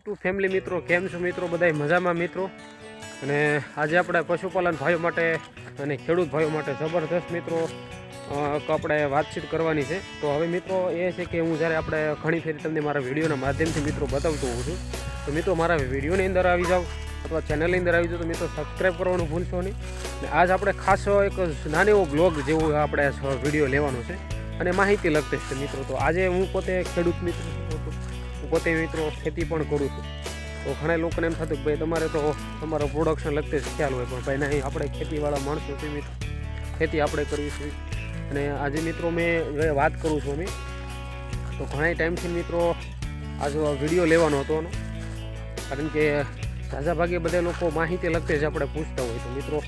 YouTube family મિત્રો, કેમ છો મિત્રો? બધાય મજામાં મિત્રો. અને આજે આપણે પશુપાલન ભાઈઓ માટે અને ખેડૂત ભાઈઓ માટે જબરદસ્ત મિત્રો આપણે વાતચીત કરવાની છે. તો હવે મિત્રો એ છે કે હું જ્યારે આપણે ઘણી ફેરી તમને મારા વિડીયોના માધ્યમથી મિત્રો બતાવતો હોઉં છું. તો મિત્રો મારા વિડીયોની અંદર આવી જાઓ અથવા ચેનલની અંદર આવી જાઓ તો મિત્રો સબસ્ક્રાઈબ કરવાનું ભૂલશો નહીં. અને આજ આપણે ખાસ એક નાનો એવો બ્લોગ જેવો આપણે વિડીયો લેવાનો છે અને માહિતી લગતી છે મિત્રો. તો આજે હું પોતે ખેડૂત મિત્રો છું, હું પોતે મિત્રો ખેતી પણ કરું છું. તો ઘણા લોકોને એમ થતું કે ભાઈ તમારે તો તમારો પ્રોડક્શન લગતે જ ખ્યાલ હોય, પણ ભાઈ નહીં, આપણે ખેતીવાળા માણસો છે મિત્રો, ખેતી આપણે કરવી છે. અને આજે મિત્રો મેં વાત કરું છું અમે તો ઘણા ટાઈમથી મિત્રો આજે વિડીયો લેવાનો હતો એનો, કારણ કે ઝાઝા ભાગે બધા લોકો માહિતી લગતે જ આપણે પૂછતા હોય. તો મિત્રો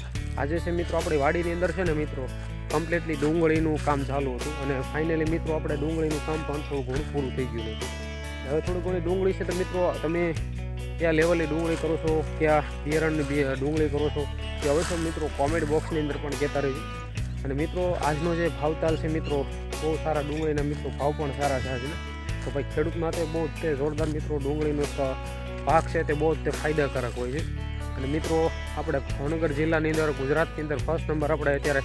આજે છે મિત્રો આપણી વાડીની અંદર છે ને મિત્રો કમ્પ્લીટલી ડુંગળીનું કામ ચાલુ હતું અને ફાઇનલી મિત્રો આપણે ડુંગળીનું કામ પણ થોડું ઘણું પૂરું થઈ ગયું હતું. હવે થોડી ઘણી ડુંગળી છે તો મિત્રો તમે કયા લેવલની ડુંગળી કરો છો, કયા બિયારણની ડુંગળી કરો છો તે અવશ્ય મિત્રો કોમેન્ટ બોક્સની અંદર પણ કહેતા રહેજો. અને મિત્રો આજનો જે ભાવતાલ છે મિત્રો બહુ સારા ડુંગળીના મિત્રો ભાવ પણ સારા છે આજના. તો ભાઈ ખેડૂત માટે બહુ જ તે જોરદાર મિત્રો ડુંગળીનો પાક છે તે બહુ જ તે ફાયદાકારક હોય છે. અને મિત્રો આપણે ભાવનગર જિલ્લાની અંદર ગુજરાતની અંદર ફર્સ્ટ નંબર આપણે અત્યારે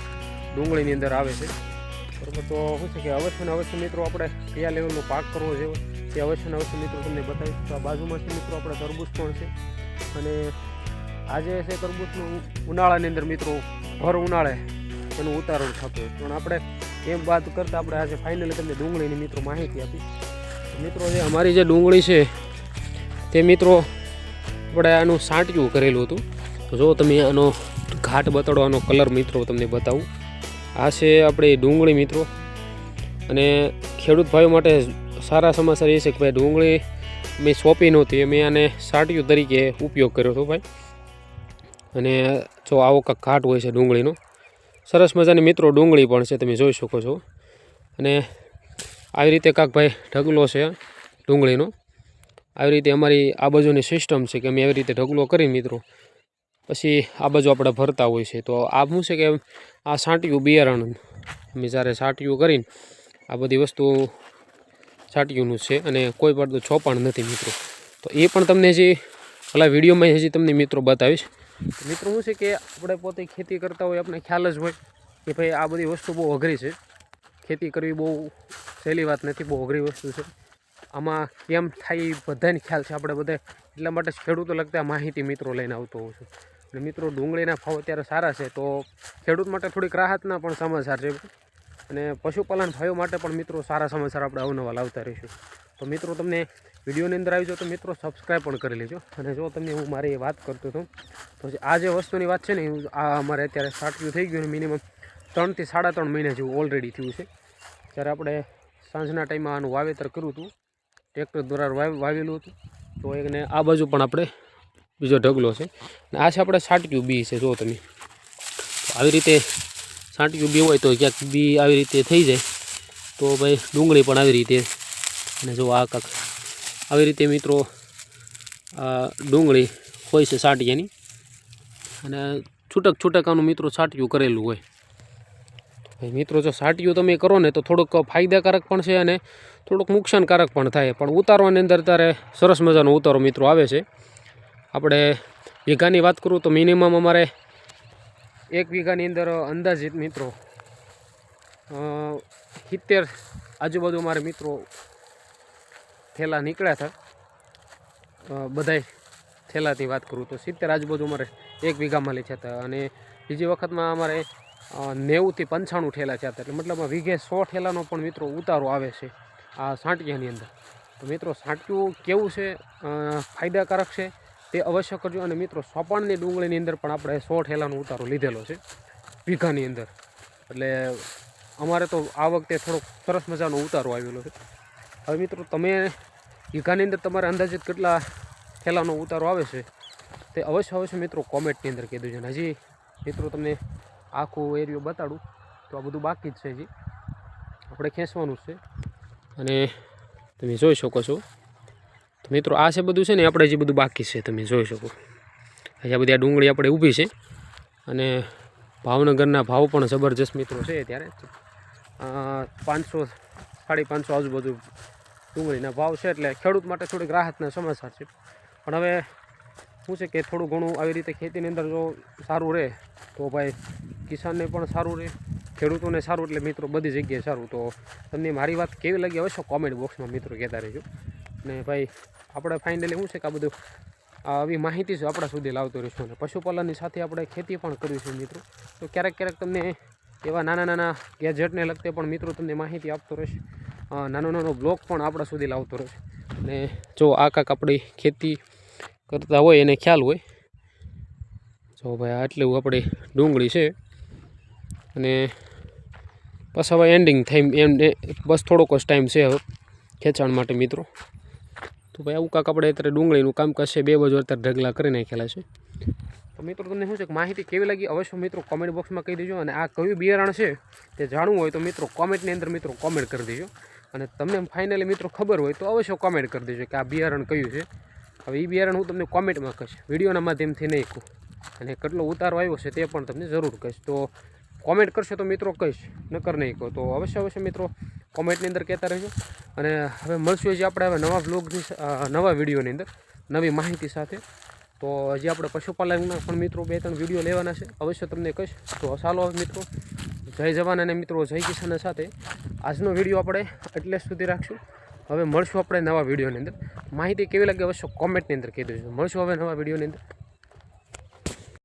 ડુંગળીની અંદર આવે છે, બરાબર. તો શું છે કે અવશ્ય મિત્રો આપણે કયા લેવલનો પાક કરવો જેવો તે અવશ્ય મિત્રો તમને બતાવીશ. તો આ બાજુમાં છે મિત્રો આપણે તરબૂચ પણ છે અને આજે છે તરબૂચનું ઉનાળાની અંદર મિત્રો ભર ઉનાળે એનું ઉતારણ થતું હોય. પણ આપણે એમ વાત કરતાં આપણે આજે ફાઇનલી તમને ડુંગળીની મિત્રો માહિતી આપી. મિત્રો જે અમારી જે ડુંગળી છે તે મિત્રો આપણે આનું સાંટિયું કરેલું હતું. તો જો તમે આનો ઘાટ બતાડવાનો કલર મિત્રો તમને બતાવું. આ છે આપણી ડુંગળી મિત્રો. અને ખેડૂત ભાઈઓ માટે સારા સમાચાર એ છે કે ભાઈ ડુંગળી મેં સોંપી નહોતી, મેં આને સાંટિયું તરીકે ઉપયોગ કર્યો હતો ભાઈ. અને જો આવો કાંક ઘાટ હોય છે ડુંગળીનો, સરસ મજાની મિત્રો ડુંગળી પણ છે, તમે જોઈ શકો છો. અને આવી રીતે કાંક ભાઈ ઢગલો છે ડુંગળીનો. આવી રીતે અમારી આ બાજુની સિસ્ટમ છે કે અમે આવી રીતે ઢગલો કરી મિત્રો પછી આ બાજુ આપણે ભરતા હોય છે. તો આ શું છે કે આ સાંટિયું બિયારણ અમે જ્યારે સાંટિયું કરીને આ બધી વસ્તુ સાંટિયુંનું છે અને કોઈ પણ ચોપાણ નથી મિત્રો. તો એ પણ તમને હજી ભલા વિડીયોમાં હજી તમને મિત્રો બતાવીશ. મિત્રો શું છે કે આપણે પોતે ખેતી કરતા હોય, આપણે ખ્યાલ જ હોય કે ભાઈ આ બધી વસ્તુ બહુ અઘરી છે. ખેતી કરવી બહુ સહેલી વાત નથી, બહુ અઘરી વસ્તુ છે. આમાં કેમ થાય એ બધાને ખ્યાલ છે, આપણે બધા એટલા માટે ખેડૂતો લગતા માહિતી મિત્રો લઈને આવતો હોઉં છું. અને મિત્રો ડુંગળીના ભાવ અત્યારે સારા છે તો ખેડૂત માટે થોડીક રાહતના પણ સમાચાર છે. અને પશુપાલન ભાઈઓ માટે પણ મિત્રો સારા સમાચાર આપણે અવનવા લાવતા રહીશું. તો મિત્રો તમને વિડીયોની અંદર આવી જાઓ તો મિત્રો સબસ્ક્રાઈબ પણ કરી લેજો. અને જો તમને હું મારી વાત કરતો હતો તો આ જે વસ્તુની વાત છે ને આ અમારે અત્યારે સાંટિયું થઈ ગયું ને મિનિમમ 3 થી 3.5 મહિના જેવું ઓલરેડી થયું છે. જ્યારે આપણે સાંજના ટાઈમમાં આનું વાવેતર કર્યું હતું, ટ્રેક્ટર દ્વારા વાવેલું હતું. તો એને આ બાજુ પણ આપણે બીજો ઢગલો છે અને આ છે આપણે સાંટિયું બી છે. જો તમે આવી રીતે સાંટિયું બી હોય તો ક્યાંક બી આવી રીતે થઈ જાય તો ભાઈ ડુંગળી પણ આવી રીતે. અને જો આ કાંક આવી રીતે મિત્રો આ ડુંગળી હોય છે સાંટિયાની. અને છૂટક આનું મિત્રો સાંટિયું કરેલું હોય. ભાઈ મિત્રો જો સાંટિયું તમે કરો ને તો થોડુંક ફાયદાકારક પણ છે અને થોડુંક નુકસાનકારક પણ થાય. પણ ઉતારવાની અંદર ત્યારે સરસ મજાનો ઉતારો મિત્રો આવે છે. આપણે વીઘાની વાત કરું તો મિનિમમ અમારે 1 વીઘાની અંદર અંદાજિત મિત્રો 70 આજુબાજુ અમારે મિત્રો થેલા નીકળ્યા હતા. બધાય થેલાથી વાત કરું તો 70 આજુબાજુ અમારે 1 વીઘામાં લીધા હતા. અને બીજી વખતમાં અમારે 90 થી 95 ઠેલા થયા હતા. એટલે મતલબ વીઘે 100 ઠેલાનો પણ મિત્રો ઉતારો આવે છે આ સાંટિયાની અંદર. તો મિત્રો સાંટિયું કેવું છે, ફાયદાકારક છે તે અવશ્ય કરજો. અને મિત્રો સોપાણની ડુંગળીની અંદર પણ આપણે 100 ઠેલાનો ઉતારો લીધેલો છે વીઘાની અંદર. એટલે અમારે તો આ વખતે થોડોક સરસ મજાનો ઉતારો આવેલો છે. હવે મિત્રો તમે વીઘાની અંદર તમારે અંદાજિત કેટલા ઠેલાનો ઉતારો આવે છે તે અવશ્ય મિત્રો કોમેન્ટની અંદર કહી દેજો. અને હજી મિત્રો તમને આખું એરિયો બતાડું તો આ બધું બાકી જ છે, હજી આપણે ખેંચવાનું જ છે. અને તમે જોઈ શકો છો તો મિત્રો આ છે બધું છે ને આપણે હજી બધું બાકી છે, તમે જોઈ શકો. હજી આ બધી આ ડુંગળી આપણે ઊભી છે. અને ભાવનગરના ભાવ પણ જબરજસ્ત મિત્રો છે અત્યારે 500 550 આજુબાજુ ડુંગળીના ભાવ છે. એટલે ખેડૂત માટે થોડીક રાહતના સમાચાર છે. પણ હવે શું છે કે થોડું ઘણું આવી રીતે ખેતીની અંદર જો સારું રહે તો ભાઈ કિસાનને પણ સારું રહે, ખેડૂતોને સારું, એટલે મિત્રો બધી જગ્યાએ સારું. તો તમને મારી વાત કેવી લાગી અવશ્ય કોમેન્ટ બોક્સમાં મિત્રો કહેતા રહેજો. અને ભાઈ આપણે ફાઇનલી શું છે કે આ બધું આવી માહિતી છે આપણા સુધી લાવતો રહીશું. અને પશુપાલનની સાથે આપણે ખેતી પણ કરીશું મિત્રો. તો ક્યારેક ક્યારેક તમને એવા નાના નાના ગેજેટને લગતે પણ મિત્રો તમને માહિતી આપતો રહેશે. નાનો નાનો બ્લોગ પણ આપણા સુધી લાવતો રહેશે. અને જો આ કાંક આપણી ખેતી કરતા હોય એને ખ્યાલ હોય. જો ભાઈ આટલું આપણી ડુંગળી છે અને બસ હવે એન્ડિંગ થાય એમ, બસ થોડોક જ ટાઈમ છે હવે ખેંચાણ માટે મિત્રો. તો ભાઈ આવું કાંક આપણે અત્યારે ડુંગળીનું કામકાજ છે, 2 બાજુ અત્યારે ઢગલા કરી નાખેલા છે. તો મિત્રો તમને શું છે કે માહિતી કેવી લાગી અવશ્ય મિત્રો કોમેન્ટ બોક્સમાં કહી દેજો. અને આ કયું બિયારણ છે તે જાણવું હોય તો મિત્રો કોમેન્ટની અંદર મિત્રો કોમેન્ટ કરી દેજો. અને તમને ફાઇનલી મિત્રો ખબર હોય તો અવશ્ય કોમેન્ટ કરી દેજો કે આ બિયારણ કયું છે. હવે એ બિયારણ હું તમને કોમેન્ટમાં કહીશ, વિડીયોના માધ્યમથી નહીં કહું. અને કેટલો ઉતારો આવ્યો છે તે પણ તમને જરૂર કહીશ. તો કોમેન્ટ કરશો તો મિત્રો કહીશ, નકર નહીં કહો. તો અવશ્ય મિત્રો કોમેન્ટની અંદર કહેતા રહેજો. અને હવે મળશું હજી આપણે હવે નવા બ્લોગની નવા વિડીયોની અંદર નવી માહિતી સાથે. તો હજી આપણે પશુપાલનના પણ મિત્રો 2-3 વિડીયો લેવાના છે, અવશ્ય તમને કહીશ. તો ચાલો મિત્રો, જય જવાન અને મિત્રો જય કિસાન સાથે આજનો વિડીયો આપણે એટલે સુધી રાખશું. હવે મળશું આપણે નવા વિડીયોની અંદર. માહિતી કેવી લાગે અવશ્ય કોમેન્ટની અંદર કહી દેજો. મળશું હવે નવા વિડીયોની અંદર.